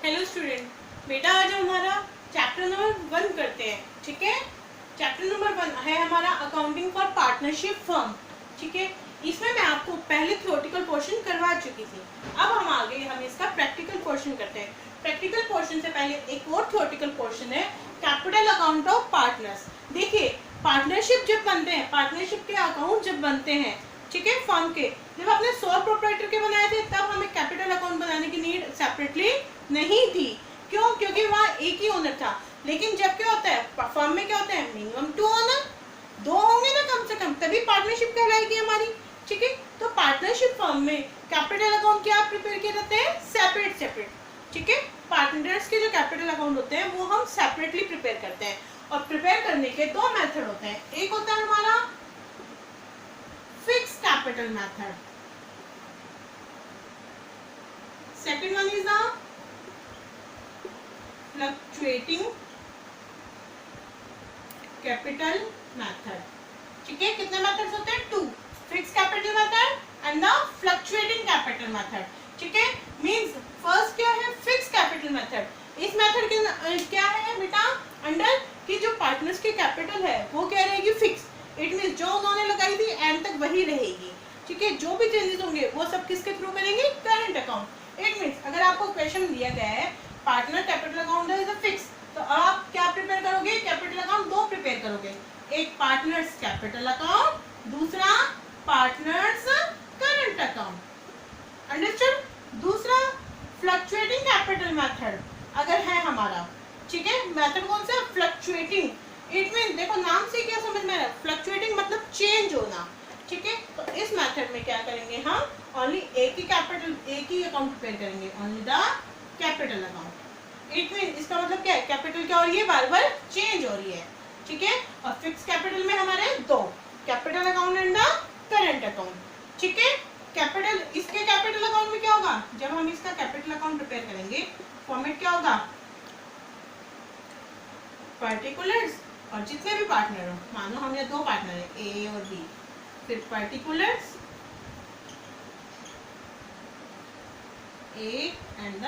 Hello student, बेटा आज हमारा चैप्टर नंबर 1 करते हैं। ठीक है, चैप्टर नंबर 1 है हमारा अकाउंटिंग फॉर पार्टनरशिप फर्म। ठीक है, इसमें मैं आपको पहले थ्योरेटिकल पोर्शन करवा चुकी थी। अब हम इसका प्रैक्टिकल पोर्शन करते हैं। प्रैक्टिकल पोर्शन से पहले एक और थ्योरेटिकल पोर्शन है कैपिटल अकाउंट ऑफ पार्टनर्स। देखिए, पार्टनरशिप जब बनते हैं, पार्टनरशिप के अकाउंट जब बनते हैं, ठीक है, फर्म के, जब आपने सोल प्रोप्राइटर के बनाए थे तब हमें कैपिटल अकाउंट बनाने की नीड सेपरेटली नहीं थी। क्यों? क्योंकि वहाँ एक ही ओनर था। लेकिन जब क्या होता है, फर्म में क्या होता है, मिनिमम 2 ओनर, 2 होंगे ना कम से कम, तभी पार्टनरशिप कहलाएगी हमारी। ठीक है, तो पार्टनरशिप फर्म में कैपिटल अकाउंट क्या प्रिपेयर किए जाते हैं, सेपरेट सेपरेट। ठीक है, पार्टनर्स के जो कैपिटल अकाउंट होते हैं वो हम सेपरेटली प्रिपेयर करते हैं। और प्रिपेयर करने के 2 मेथड होते हैं। एक होता है हमारा fix capital method, second one is the fluctuating capital method. ठीक है, कितने मेथड्स होते हैं, 2, fix capital method and the fluctuating capital method. ठीक है, मींस फर्स्ट क्या है, फिक्स कैपिटल मेथड। इस मेथड के क्या है बेटा, अंडर कि जो पार्टनर्स की कैपिटल है वो क्या रहेगी, फिक्स। इट मींस जो उन्होंने लगाई थी एंड तक वही रहेगी। ठीक है, जो भी चेंजेस होंगे वो सब किसके थ्रू करेंगे, करंट अकाउंट। इट मींस अगर आपको क्वेश्चन दिया गया है partner capital account is a fix, तो आप क्या प्रिपेयर करोगे, कैपिटल अकाउंट 2 प्रिपेयर करोगे। एक पार्टनर्स कैपिटल अकाउंट, दूसरा पार्टनर्स करंट अकाउंट। अंडरस्टूड। दूसरा फ्लक्चुएटिंग कैपिटल मेथड अगर है हमारा, ठीक है, मेथड कौन सा, फ्लक्चुएटिंग। इट मीन देखो नाम से क्या समझ में आ रहा है, फ्लक्चुएटिंग मतलब चेंज होना। ठीक है, तो इस मेथड में क्या करेंगे हम, ओनली एक ही अकाउंट प्रिपेयर करेंगे, only the capital account. It mean इसका मतलब क्या है, कैपिटल क्या हो रही है, बार बार चेंज हो रही है। ठीक है, और फिक्स कैपिटल में हमारे 2, capital account and the current account. ठीक है, कैपिटल, इसके कैपिटल अकाउंट में क्या होगा, जब हम इसका कैपिटल अकाउंट प्रिपेयर करेंगे फॉर्मेट क्या होगा, पर्टिकुलर्स और जितने भी पार्टनर हो, मानो हमने 2 पार्टनर है ए और बी, फिर particulars A and the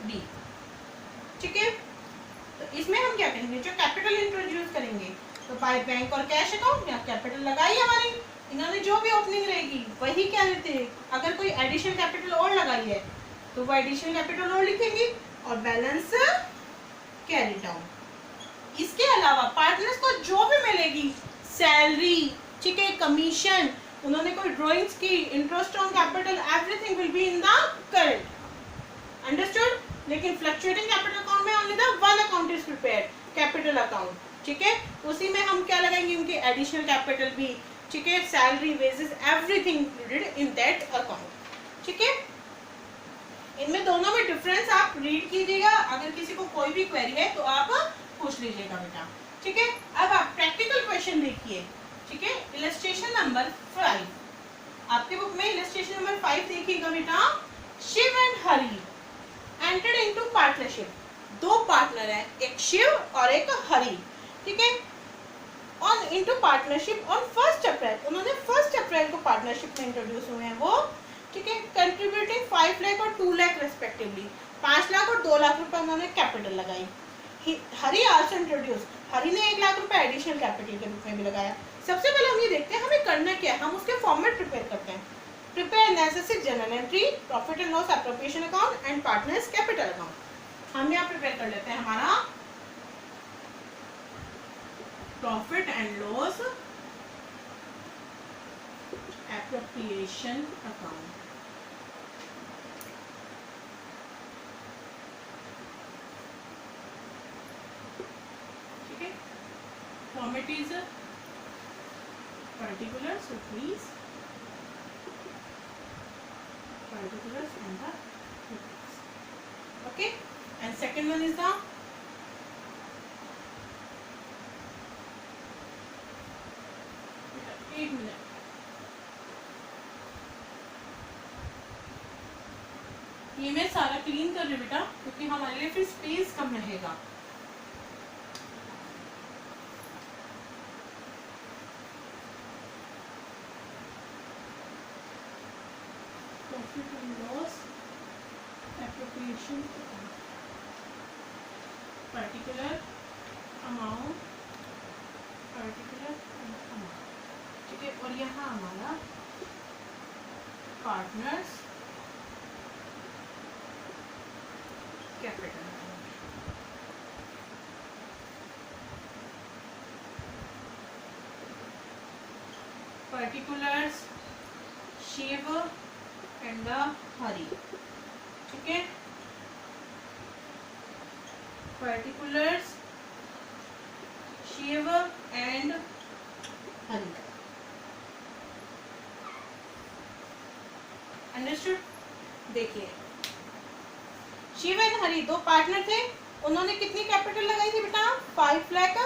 B. ठीक है, तो इसमें हम क्या करेंगे, जो कैपिटल इंट्रोड्यूस करेंगे, तो बाय बैंक और कैश अकाउंट में कैपिटल लगाई हमारी, इन्होंने जो भी ओपनिंग रहेगी वही क्या लेते हैं। अगर कोई एडिशनल कैपिटल और लगाई है तो वो एडिशनल कैपिटल और लिखेंगे और बैलेंस कैरी डाउन। इसके अलावा पार्टनर्स को जो भी मिलेगी, सैलरी, ठीक है, कमीशन, उन्होंने कोई ड्राइंग्स की, interest on capital, everything will be in the current. Understood. लेकिन फ्लक्चुएटिंग कैपिटल अकाउंट में only the one account is prepared, capital account. ठीक है, उसी में हम क्या लगाएंगे, उनके एडिशनल कैपिटल भी, ठीक है, salary, wages, everything included in that account. ठीक है, इनमें दोनों में डिफरेंस आप रीड कीजिएगा, अगर किसी को कोई भी क्वेरी है तो आप पूछ लीजिएगा बेटा। ठीक है, अब आप प्रैक्टिकल क्वेश्चन देखिए। ठीक है, इलस्ट्रेशन नंबर 5, आपके बुक में इलस्ट्रेशन नंबर 5 देखिएगा बेटा। Shiv and Hari entered into partnership. 2 partner है, एक शिव और एक हरि। ठीक है, on into partnership on 1 April, उन्होंने 1 अप्रैल को पार्टनरशिप में इंट्रोड्यूस हुए हैं वो। ठीक है, कंट्रीब्यूटिंग 5 लाख और 2 लाख रेस्पेक्टिवली, 5 लाख और 2 लाख रुपए उन्होंने कैपिटल लगाई। हरि आल्सो इंट्रोड्यूस, हरि ने 1 लाख रुपए एडिशनल कैपिटल के रूप में भी लगाया। सबसे पहले हम ये देखते हैं हमें करना क्या है, हम उसके फॉर्मेट प्रिपेयर करते हैं। Prepare necessary journal entry, profit and loss appropriation account and partners capital account. हम यहाँ प्रिपेयर कर लेते हैं हमारा profit and loss appropriation account. ठीक है, format is particulars, so please particulars and the details. Okay, and second one is the एक minute, ये मैं सारा क्लीन कर रही हूँ बेटा, क्योंकि हमारे लिए फिर स्पेस कम रहेगा। Profit and loss appropriation account. Particular amount, ठीक है। और यहाँ हमारा partners capital, particulars Shiv and Hari, ठीक है। Particulars Shiv and Hari, understood. देखिए शिव एंड हरि दो पार्टनर थे, उन्होंने कितनी कैपिटल लगाई थी बेटा? 5 लाख।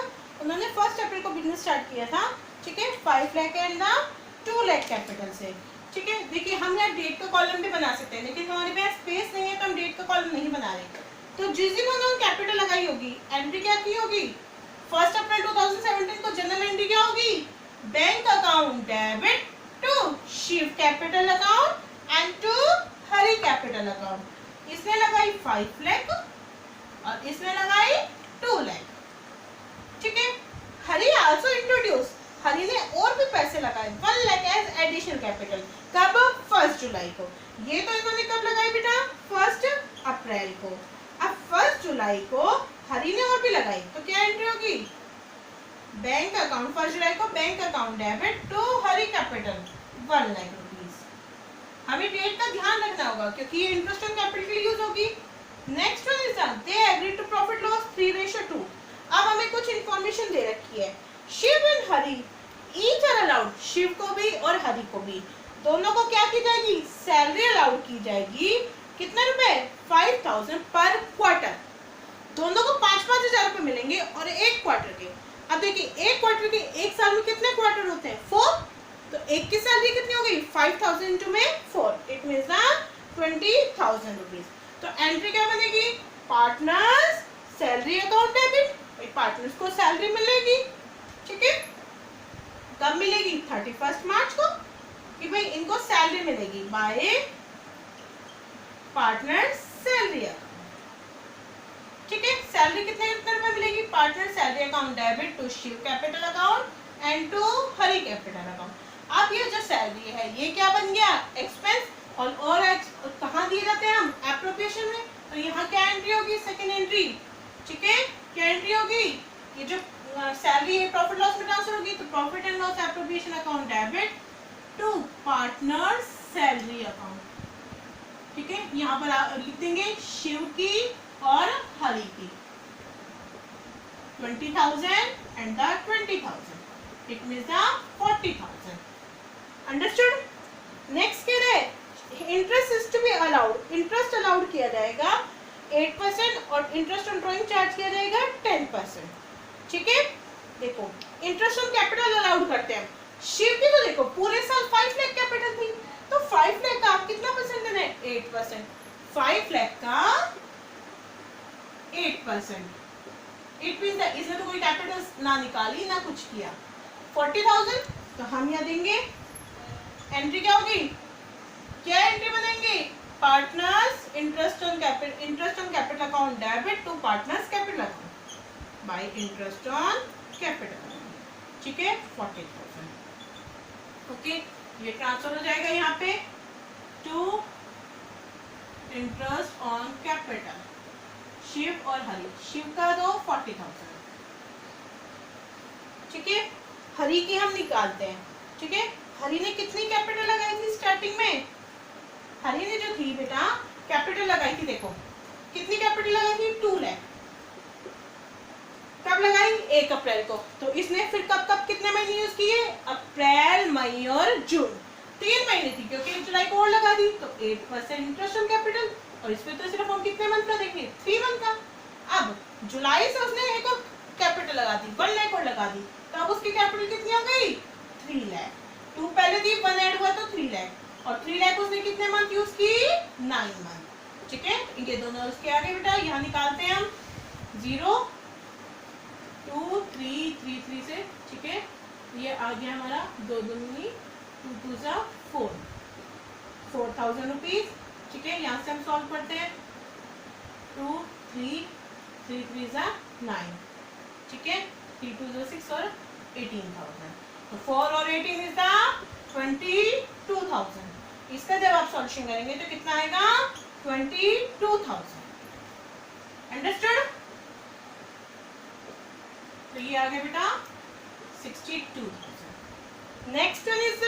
उन्होंने 1 अप्रैल को बिजनेस स्टार्ट किया था, ठीक है। 5 लाख एंड 2 लाख कैपिटल से, ठीक है। देखिए हम यहाँ डेट का कॉलम भी बना सकते हैं, लेकिन हमारे पास स्पेस नहीं है तो हम डेट का कॉलम नहीं बना रहे। तो जिस दिन उन्होंने कैपिटल लगाई होगी, एंट्री क्या की होगी? 1 अप्रैल 2017 को जनरल एंट्री क्या होगी? Bank account debit to Shiv capital account and to Hari capital account. इसने लगाई 5 लाख और इसने लगाई 2 लाख, ठीक है। हरि आल्सो इंट्रोड्यूस, हरि ने और भी पैसे लगाए 1 लाख एज एडिशनल कैपिटल। कब? 1 जुलाई को। ये तो इन्होंने कब लगाई बेटा? 1 अप्रैल को। अब 1 जुलाई को हरि ने और भी लगाई, तो क्या एंट्री होगी? बैंक अकाउंट 1 जुलाई को bank account debit to Hari capital 1 lakh rupees. हमें डेट का ध्यान रखना होगा क्योंकि ये इंटरेस्ट ऑन कैपिटल के लिए यूज होगी। Next one is they agree to profit loss 3:2। अब हमें कुछ इंफॉर्मेशन दे रखी है। Shiv and Hari each are allowed, Shiv को भी और हरि को भी, दोनों को क्या की जाएगी? सैलरी अलाउड की जाएगी। कितने रुपए? 5000 पर क्वार्टर। दोनों को 5-5 हजार रुपए मिलेंगे और एक क्वार्टर के। अब देखिए एक क्वार्टर के, एक साल में कितने क्वार्टर होते हैं? 4। तो एक की सैलरी कितनी हो गई? 5000 इंटू में 4, इट मींस 20,000 रुपीज। तो एंट्री क्या बनेगी? Partners salary account debit, partners को सैलरी मिलेगी, ठीक है। कब मिलेगी? 31 मार्च को, कि भाई इनको सैलरी मिलेगी बाय पार्टनर सैलरी अकाउंट, ठीक है। सैलरी कितने रुपए मिलेगी? Partner salary account debit to Shiv capital account and to Hari capital account. अब ये जो सैलरी है ये क्या बन गया? एक्सपेंस। और कहाँ दिए जाते हैं हम? एप्रोप्रिएशन में। तो यहाँ क्या एंट्री होगी? सेकेंड एंट्री, ठीक है। क्या एंट्री होगी? ये जो सैलरी है प्रॉफिट लॉस में ट्रांसफर होगी, तो profit and loss appropriation account debit to partner salary account, ठीक है। यहाँ पर लिख देंगे शिव की और हरि की 20,000 and the 20,000, it means the 40,000। Understood. Next क्या है? Interest is to be allowed, interest allowed किया जाएगा 8% और इंटरेस्ट ऑन ड्रॉइंग चार्ज किया जाएगा 10%, ठीक है। देखो इंटरेस्ट ऑन कैपिटल अलाउड करते हैं। शिव की तो देखो पूरे साल 5 लाख कैपिटल थी, तो 5 लाख का आप कितना परसेंट देना है? 8%। 5 लाख का 8%, इट मींस इसमें तो कोई कैपिटल ना निकाली ना कुछ किया। 40,000 तो हम यहाँ देंगे, एंट्री क्या होगी? क्या एंट्री बनेंगे? Partners interest on capital account debit to partners capital account by interest on capital account, ठीक है। 40,000, ओके। ये ट्रांसफर हो जाएगा यहाँ पे to interest on capital Shiv और हरि। शिव का दो 40,000, ठीक है। हरि की हम निकालते हैं, ठीक है। हरि ने कितनी कैपिटल लगाई थी स्टार्टिंग में? हरि ने जो थी बेटा कैपिटल लगाई थी, देखो कितनी कैपिटल लगाई थी? 2 लाख। कब लगाई? 1 अप्रैल को। तो इसने फिर कब कब कितने महीने यूज किए? अप्रैल, मई और जून, 3 महीने थी, क्योंकि जुलाई को और लगा दी। तो 8% इंटरेस्ट ऑन कैपिटल, और इसमें तो सिर्फ हम कितने मंथ का देखें? 3 मंथ का। अब जुलाई से उसने एक और कैपिटल लगा दी, 1 लाख और लगा दी, तो अब उसकी कैपिटल कितनी हो गई? 3 लाख। 2 पहले थी, 1 ऐड हुआ तो 3 लाख, और 3 लाख उसने कितने मंथ यूज की? 9 मंथ, ठीक है। इनके दोनों उसके आगे बेटा यहाँ निकालते हैं हम 0 2 3 3 3 से, ठीक है। ये आ गया हमारा 2 दूनी 2 2 जा 4, 4,000 रुपीज, ठीक है। यहाँ से हम सॉल्व करते हैं 2 3 3 3 जा 9, ठीक है, 3 2 जा 6 और 18,000। तो 4 और 18 इज द 22,000। इसका जब आप सॉल्यूशन करेंगे तो कितना आएगा? 22,000। अंडरस्टूड? तो ये आ गया बेटा 62,000। नेक्स्ट वन इज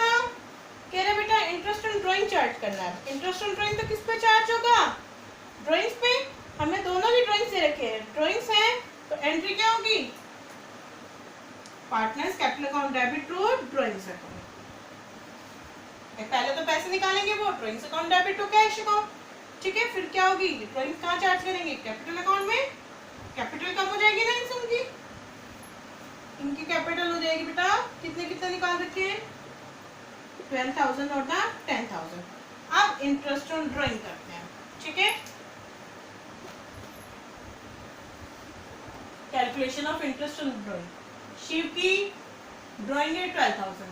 कह रहे बेटा इंटरेस्ट ऑन ड्राइंग चार्ज करना है। इंटरेस्ट ऑन ड्राइंग तो किस पे चार्ज होगा? ड्राइंग्स पे। हमें दोनों भी ड्राइंग्स दे रखे हैं, ड्राइंग्स हैं तो एंट्री क्या होगी? Partners capital account debit to drawings account. पहले तो पैसे निकालेंगे वो drawings account debit to cash account, ठीक है। फिर क्या होगी? ड्राइंग्स कहाँ चार्ज करेंगे? कैपिटल अकाउंट में। कैपिटल कम हो जाएगी ना इनकी, इनकी कैपिटल हो जाएगी बेटा कितने कितने निकाल रखे हैं? 12,000 और 10,000। अब इंटरेस्ट ऑन ड्राइंग करते हैं, ठीक है। Calculation of interest on drawing. Shiv की ड्राइंग है 12,000,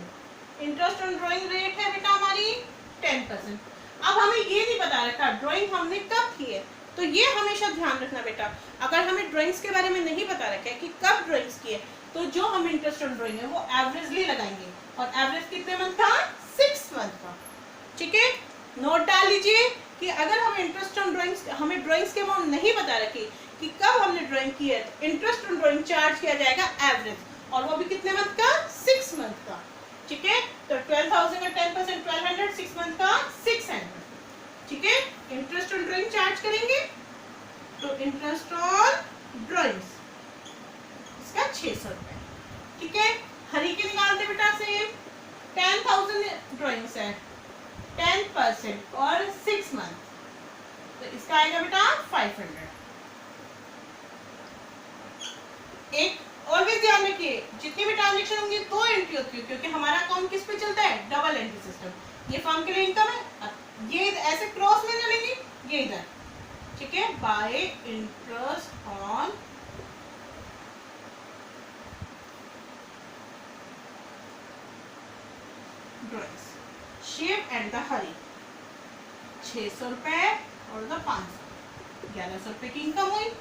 इंटरेस्ट ऑन ड्राइंग रेट है बेटा हमारी 10%। अब हमें ये नहीं बता रखा ड्राइंग हमने कब की है, तो ये हमेशा ध्यान रखना बेटा। अगर हमें ड्राइंग्स के बारे में नहीं बता रखा है कि कब ड्राइंग्स की है, तो जो हम इंटरेस्ट ऑन ड्राइंग है वो एवरेजली लगाएंगे। और एवरेज कितने मंथ का? 6 मंथ का, ठीक है। नोट डाल लीजिए कि अगर हम इंटरेस्ट ऑन ड्राइंग्स, हमें ड्राइंग्स के अमाउंट नहीं बता रखी कि कब हमने ड्राइंग की है, तो इंटरेस्ट ऑन ड्राइंग चार्ज किया जाएगा एवरेज, और वो भी कितने मंथ का? 6 मंथ का, ठीक है। तो 12,000 का 10% 1200, 6 मंथ का 600, ठीक है। इंटरेस्ट ऑन ड्राइंग चार्ज करेंगे तो इंटरेस्ट ऑन ड्राइंग्स इसका 600 रुपए, ठीक है। हरी के निकालते बेटा सेम 10,000 ड्राइंग्स है, 10% और 6 मंथ, तो इसका आएगा बेटा 500। एक ऑलवेज ध्यान रखिए जितनी भी ट्रांजेक्शन होंगी 2 एंट्री होती है, क्योंकि हमारा अकाउंट किस पे चलता है? Double entry system. ये फर्म के लिए इनकम है, ये ऐसे क्रॉस में चलेंगी, ये इधर, ठीक है। By interest on drawings, Shiv and the Hari 600 रुपए और द 500, 1100 रुपए की इनकम हुई।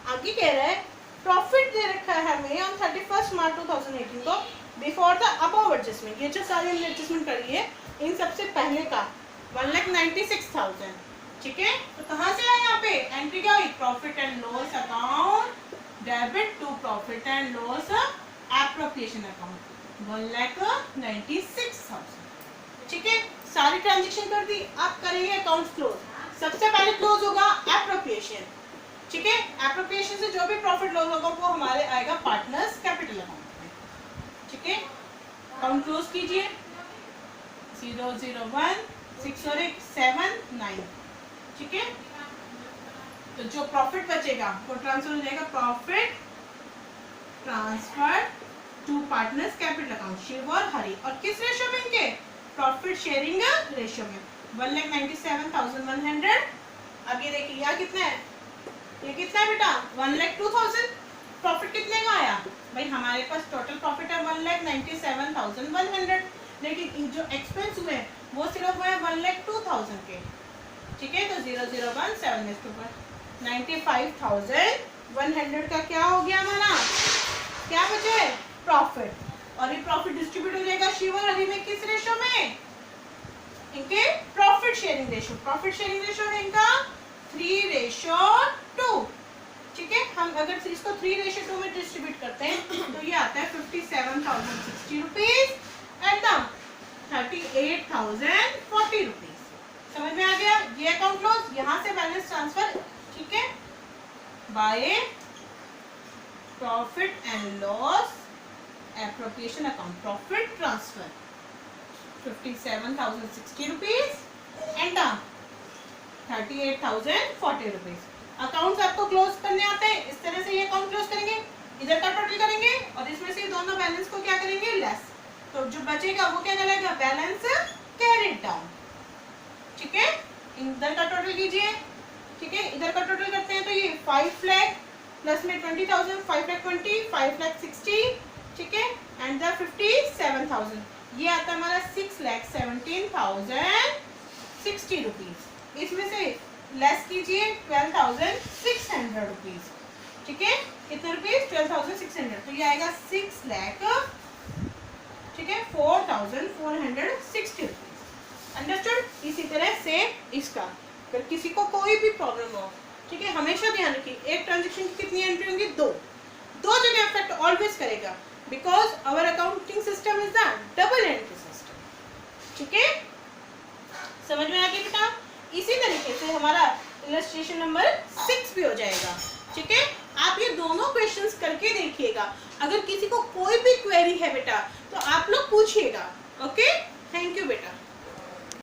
आगे कह रहा है प्रॉफिट दे रखा है हमें ऑन 31 मार्च 2018 को बिफोर द अबव एडजस्टमेंट। ये जो सारी हमने एडजस्टमेंट करी है इन सबसे पहले का 1,96,000, ठीक है। तो कहाँ से आया यहाँ पे? एंट्री क्या हुई? Profit and loss account debit to profit and loss appropriation account 1,96,000, ठीक है। सारी ट्रांजेक्शन कर दी, अब करेंगे अकाउंट क्लोज। सबसे पहले क्लोज होगा एप्रोप्रिएशन, ठीक है। एप्रोप्रिएशन से जो भी प्रॉफिट लॉस होगा वो हमारे आएगा पार्टनर्स कैपिटल अकाउंट में, ठीक है। अकाउंट क्लोज कीजिए 001 6 और 1 7 9, ठीक है। तो जो प्रॉफिट बचेगा वो ट्रांसफर हो जाएगा, profit transfer to partners capital account, Shiv और हरी। और किस रेशियो में? इनके प्रॉफिट शेयरिंग रेशियो में 1,97,100। अब ये देखिए यहाँ कितना है? ये कितना है बेटा? 1,02,000। प्रॉफिट कितने का आया भाई? हमारे पास टोटल प्रॉफिट है 1,97,100, लेकिन जो एक्सपेंस हुए वो सिर्फ हुए 1,02,000 के, ठीक है। तो 001 95,100 का क्या हो गया हमारा? क्या बचे? प्रॉफिट। और ये प्रॉफिट डिस्ट्रीब्यूट हो जाएगा शिव और हरी में किस रेशियो में? इनके profit sharing ratio. Profit sharing ratio है इनका 3:2, ठीक है। हम अगर इसको 3:2 में डिस्ट्रीब्यूट करते हैं तो ये आता है 57,060 रुपीज एंड 38,040 रुपीज। समझ में आ गया? ये अकाउंट क्लोज, यहाँ से बैलेंस ट्रांसफर, ठीक है, by profit and loss appropriation account, profit transfer 57,060 rupees and 38,040 rupees. Accounts आपको क्लोज करने आते हैं, इस तरह से ये अकाउंट क्लोज करेंगे, इधर का टोटल करेंगे और इसमें से दोनों बैलेंस को क्या करेंगे? लेस। तो जो बचेगा वो क्या कहलाएगा? बैलेंस कैरिड डाउन, ठीक है। इधर का टोटल कीजिए, ठीक है। इधर का टोटल करते हैं तो ये 5 लाख प्लस में 20,000, 5 लाख 20, 5 लाख 60, ठीक है, एंड द 57,000, ये आता है हमारा 6,17,060 रुपीज। इसमें से लेस कीजिए 12,600 रुपीज, ठीक है, कितने रुपीज 12,600, तो ये आएगा 6 लाख, ठीक है, 4,460 रुपीज। अंडरस्टूड। इसी तरह से इसका अगर किसी को कोई भी प्रॉब्लम हो, ठीक है, हमेशा ध्यान रखिए एक ट्रांजेक्शन की कितनी एंट्री होंगी, दो जगह इफेक्ट ऑलवेज करेगा, because our accounting system is the double entry system, ठीक है, समझ में आ गया बेटा। इसी तरीके से हमारा इलस्ट्रेशन नंबर 6 भी हो जाएगा, ठीक है। आप ये दोनों क्वेश्चंस करके देखिएगा, अगर किसी को कोई भी क्वेरी है बेटा तो आप लोग पूछिएगा,